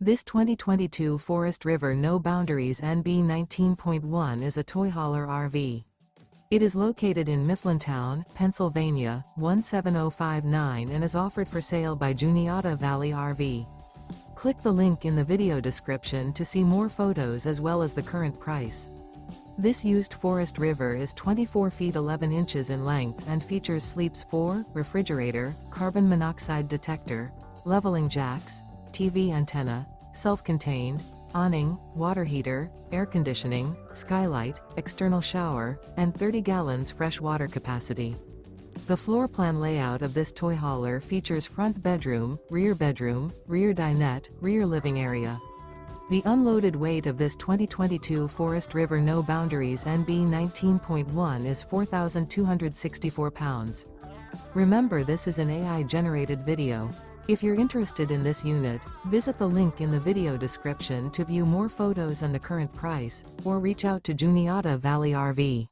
This 2022 Forest River No Boundaries NB 19.1 is a toy hauler RV. It is located in Mifflintown, Pennsylvania, 17059 and is offered for sale by Juniata Valley RV. Click the link in the video description to see more photos as well as the current price. This used Forest River is 24 feet 11 inches in length and features sleeps 4, refrigerator, carbon monoxide detector, leveling jacks, TV antenna, self-contained, awning, water heater, air conditioning, skylight, external shower, and 30 gallons fresh water capacity. The floor plan layout of this toy hauler features front bedroom, rear dinette, rear living area. The unloaded weight of this 2022 Forest River No Boundaries NB 19.1 is 4,264 pounds. Remember, this is an AI-generated video. If you're interested in this unit, visit the link in the video description to view more photos and the current price, or reach out to Juniata Valley RV.